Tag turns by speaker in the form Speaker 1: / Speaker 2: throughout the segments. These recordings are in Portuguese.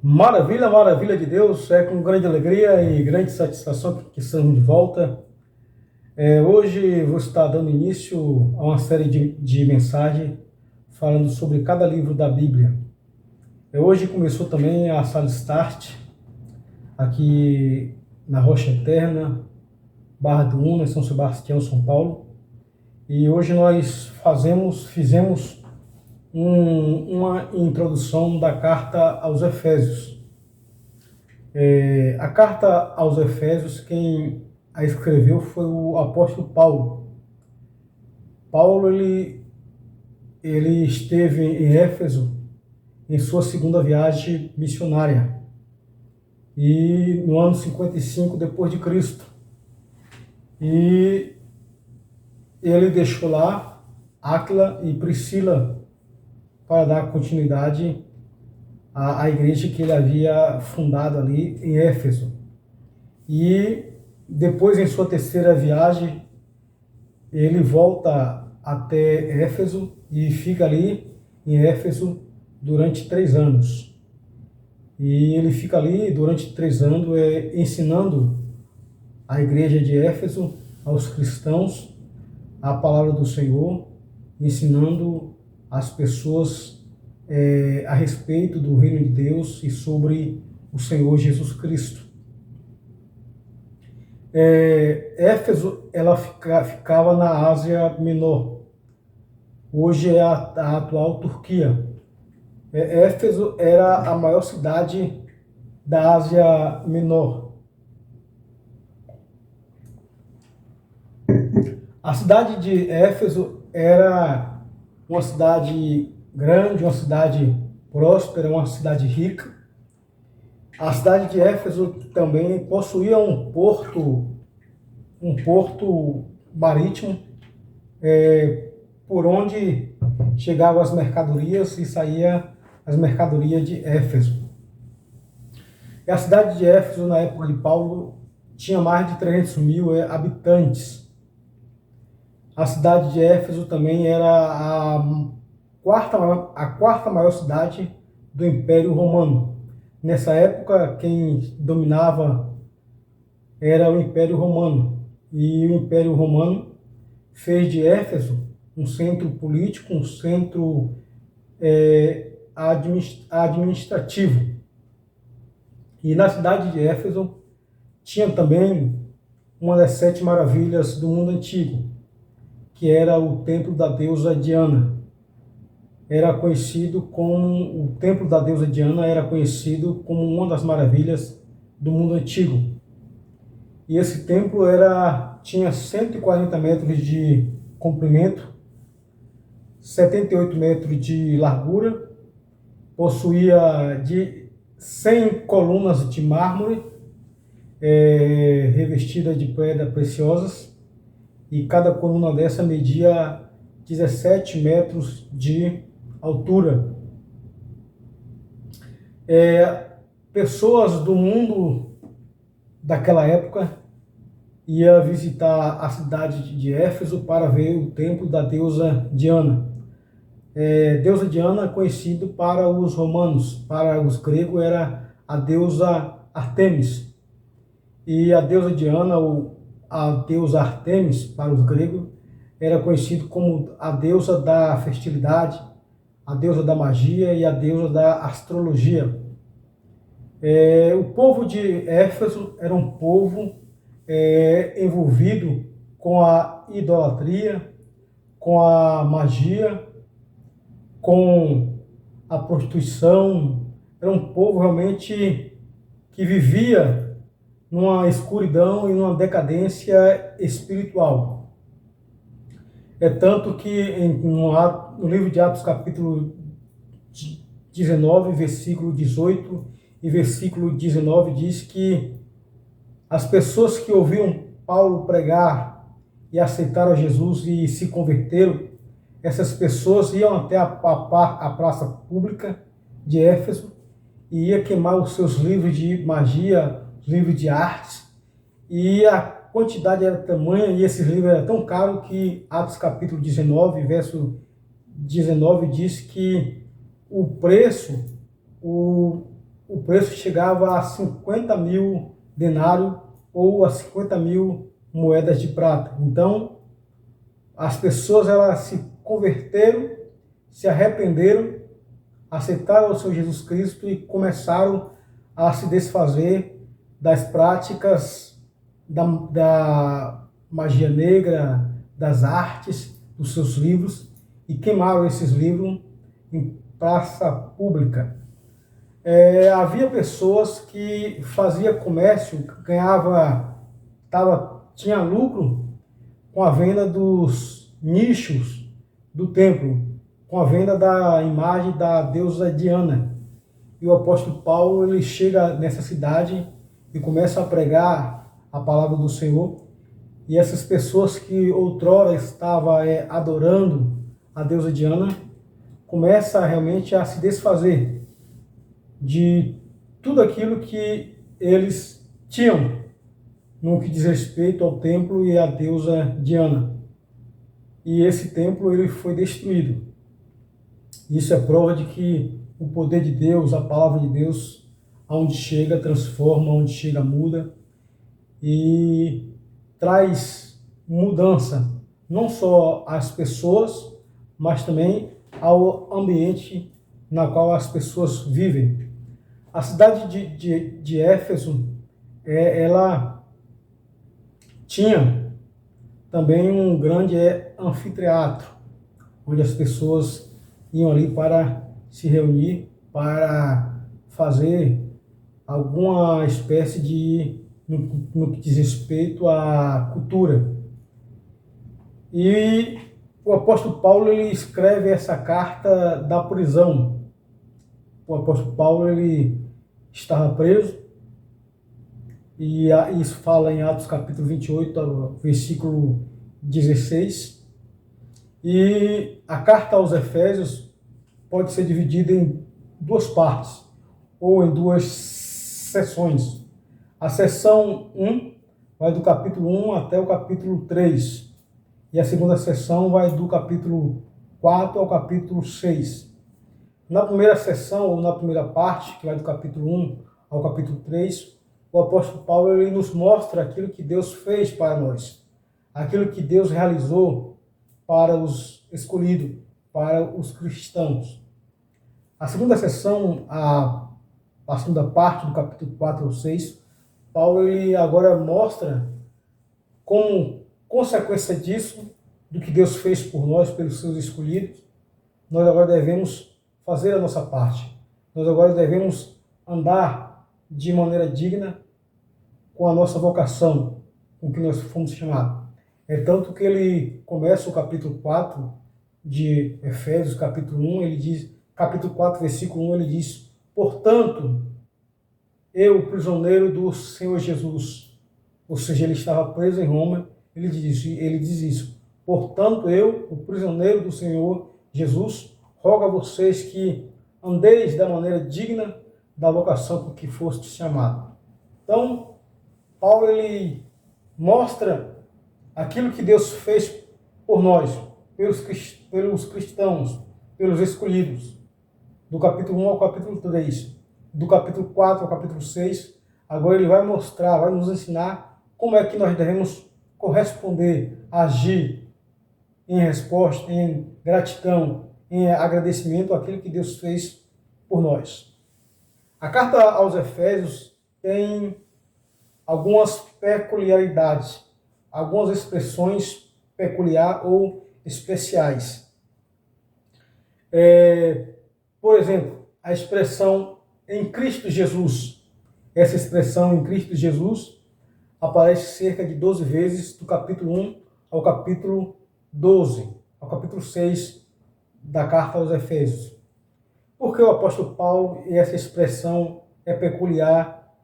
Speaker 1: Maravilha, maravilha de Deus, é com grande alegria e grande satisfação que estamos de volta. Hoje vou estar dando início a uma série de mensagens falando sobre cada livro da Bíblia. Hoje começou também a Sala Start, aqui na Rocha Eterna, Barra do Una, São Sebastião, São Paulo. E hoje nós fizemos uma introdução da carta aos Efésios. A carta aos Efésios, quem a escreveu foi o apóstolo Paulo. Paulo ele esteve em Éfeso em sua segunda viagem missionária e no ano 55 depois de Cristo. E ele deixou lá Áquila e Priscila para dar continuidade à igreja que ele havia fundado ali em Éfeso. E depois, em sua terceira viagem, ele volta até Éfeso e fica ali em Éfeso durante 3 anos. E ele fica ali durante 3 anos ensinando a igreja de Éfeso, aos cristãos, a palavra do Senhor, ensinando as pessoas a respeito do reino de Deus e sobre o Senhor Jesus Cristo. Éfeso ela ficava na Ásia Menor, hoje é a atual Turquia. Éfeso era a maior cidade da Ásia Menor. A cidade de Éfeso era uma cidade grande, uma cidade próspera, uma cidade rica. A cidade de Éfeso também possuía um porto marítimo, por onde chegavam as mercadorias e saía as mercadorias de Éfeso. E a cidade de Éfeso, na época de Paulo, tinha mais de 300 mil habitantes. A cidade de Éfeso também era a quarta maior cidade do Império Romano. Nessa época, quem dominava era o Império Romano. E o Império Romano fez de Éfeso um centro político, um centro administrativo. E na cidade de Éfeso tinha também uma das 7 maravilhas do mundo antigo, que era o templo da deusa Diana. O templo da deusa Diana era conhecido como uma das maravilhas do mundo antigo. E esse templo tinha 140 metros de comprimento, 78 metros de largura, possuía de 100 colunas de mármore revestidas de pedras preciosas, e cada coluna dessa media 17 metros de altura. Pessoas do mundo daquela época iam visitar a cidade de Éfeso para ver o templo da deusa Diana. Deusa Diana é conhecido para os romanos, para os gregos era a deusa Artemis. E a deusa Diana, ou a deusa Artemis, para os gregos, era conhecido como a deusa da fertilidade, a deusa da magia e a deusa da astrologia. O povo de Éfeso era um povo envolvido com a idolatria, com a magia, com a prostituição. Era um povo realmente que vivia numa escuridão e numa decadência espiritual. Tanto que no livro de Atos, capítulo 19, versículo 18 e versículo 19, diz que as pessoas que ouviram Paulo pregar e aceitaram Jesus e se converteram, essas pessoas iam até a praça pública de Éfeso e iam queimar os seus livros de magia, livros de artes, e a quantidade era tamanha e esse livro era tão caro que Atos capítulo 19, verso 19 diz que o preço, o preço chegava a 50 mil denários ou a 50 mil moedas de prata. Então, as pessoas elas se converteram, se arrependeram, aceitaram o Senhor Jesus Cristo e começaram a se desfazer das práticas da magia negra, das artes, dos seus livros, e queimaram esses livros em praça pública. Havia pessoas que faziam comércio, tinha lucro com a venda dos nichos do templo, com a venda da imagem da deusa Diana. E o apóstolo Paulo ele chega nessa cidade e começa a pregar a palavra do Senhor. E essas pessoas que outrora estavam adorando a deusa Diana começam realmente a se desfazer de tudo aquilo que eles tinham no que diz respeito ao templo e à deusa Diana. E esse templo ele foi destruído. Isso é prova de que o poder de Deus, a palavra de Deus, aonde chega, transforma, aonde chega, muda e traz mudança, não só às pessoas, mas também ao ambiente na qual as pessoas vivem. A cidade de Éfeso, ela tinha também um grande anfiteatro, onde as pessoas iam ali para se reunir, para fazer alguma espécie no que diz respeito à cultura. E o apóstolo Paulo ele escreve essa carta da prisão. O apóstolo Paulo ele estava preso, e isso fala em Atos capítulo 28, versículo 16. E a carta aos Efésios pode ser dividida em duas partes, ou em duas seções. A seção 1 vai do capítulo 1 até o capítulo 3. E a segunda seção vai do capítulo 4 ao capítulo 6. Na primeira seção, ou na primeira parte, que vai do capítulo 1 ao capítulo 3, o apóstolo Paulo ele nos mostra aquilo que Deus fez para nós, aquilo que Deus realizou para os escolhidos, para os cristãos. A segunda seção, a segunda parte do capítulo 4 ao 6, Paulo ele agora mostra como consequência disso, do que Deus fez por nós, pelos seus escolhidos, nós agora devemos fazer a nossa parte. Nós agora devemos andar de maneira digna com a nossa vocação, com que nós fomos chamados. É tanto que ele começa o capítulo 4 de Efésios, capítulo 1, ele diz, capítulo 4, versículo 1, ele diz: portanto, eu, prisioneiro do Senhor Jesus, ou seja, ele estava preso em Roma, ele diz isso: portanto, eu, o prisioneiro do Senhor Jesus, rogo a vocês que andeis da maneira digna da vocação por que foste chamado. Então, Paulo ele mostra aquilo que Deus fez por nós, pelos cristãos, pelos escolhidos, do capítulo 1 ao capítulo 3, do capítulo 4 ao capítulo 6. Agora ele vai mostrar, vai nos ensinar como é que nós devemos corresponder, agir em resposta, em gratidão, em agradecimento àquilo que Deus fez por nós. A carta aos Efésios tem algumas peculiaridades, algumas expressões peculiares ou especiais. Por exemplo, a expressão em Cristo Jesus. Essa expressão em Cristo Jesus aparece cerca de 12 vezes, do capítulo 1 ao capítulo 12, ao capítulo 6 da carta aos Efésios. Por que o apóstolo Paulo e essa expressão é peculiar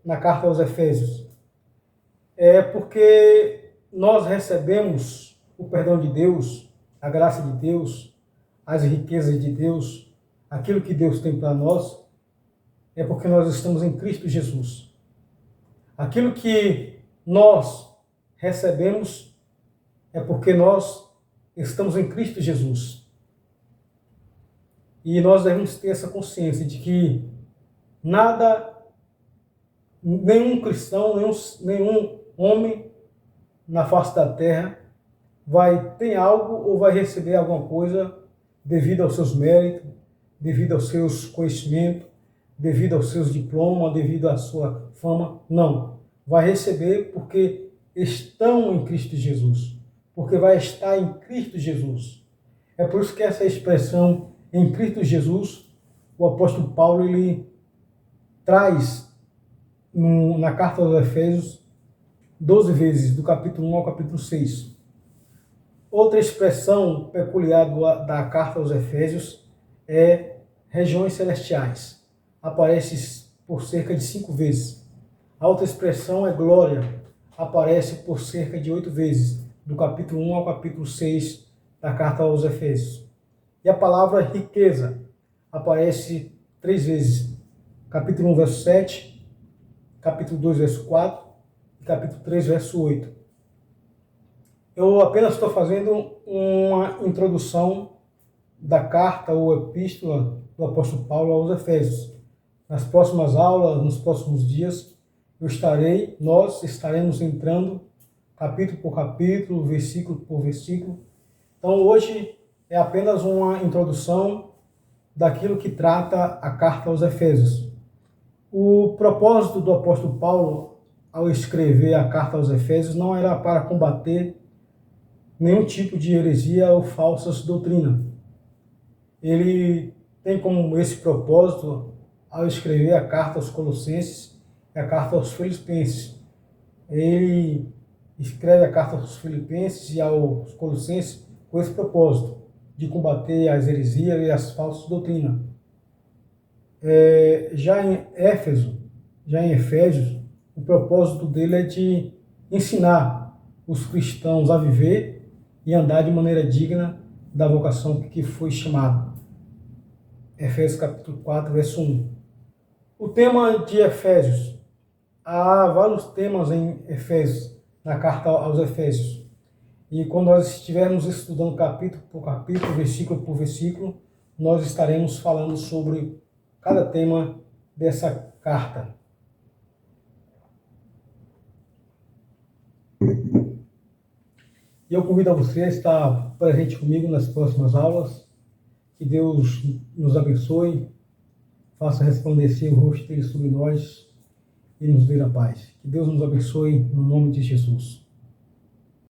Speaker 1: na carta aos Efésios? É porque nós recebemos o perdão de Deus, a graça de Deus, as riquezas de Deus, aquilo que Deus tem para nós, é porque nós estamos em Cristo Jesus. Aquilo que nós recebemos é porque nós estamos em Cristo Jesus. E nós devemos ter essa consciência de que Nada, nenhum cristão, nenhum homem na face da terra vai ter algo ou vai receber alguma coisa devido aos seus méritos, devido aos seus conhecimentos, devido aos seus diplomas, devido à sua fama. Não. Vai receber porque estão em Cristo Jesus. Porque vai estar em Cristo Jesus. É por isso que essa expressão em Cristo Jesus, o apóstolo Paulo, ele traz na carta aos Efésios 12 vezes, do capítulo 1 ao capítulo 6. Outra expressão peculiar da carta aos Efésios é regiões celestiais. Aparece por cerca de 5 vezes. A outra expressão é glória. Aparece por cerca de 8 vezes, do capítulo 1 ao capítulo 6 da carta aos Efésios. E a palavra riqueza aparece 3 vezes. Capítulo 1, verso 7, capítulo 2, verso 4 e capítulo 3, verso 8. Eu apenas estou fazendo uma introdução da carta ou epístola do apóstolo Paulo aos Efésios. Nas próximas aulas, nos próximos dias, nós estaremos entrando capítulo por capítulo, versículo por versículo. Então hoje é apenas uma introdução daquilo que trata a carta aos Efésios. O propósito do apóstolo Paulo ao escrever a carta aos Efésios não era para combater nenhum tipo de heresia ou falsas doutrinas. Ele tem como esse propósito ao escrever a carta aos Colossenses e a carta aos Filipenses. Ele escreve a carta aos Filipenses e aos Colossenses com esse propósito de combater as heresias e as falsas doutrinas. Já em Efésios, o propósito dele é de ensinar os cristãos a viver e andar de maneira digna da vocação que foi chamado. Efésios capítulo 4, verso 1. O tema de Efésios. Há vários temas em Efésios, na carta aos Efésios. E quando nós estivermos estudando capítulo por capítulo, versículo por versículo, nós estaremos falando sobre cada tema dessa carta. E eu convido a você a estar presente comigo nas próximas aulas. Que Deus nos abençoe, faça resplandecer o rosto dele sobre nós e nos dê a paz. Que Deus nos abençoe no nome de Jesus.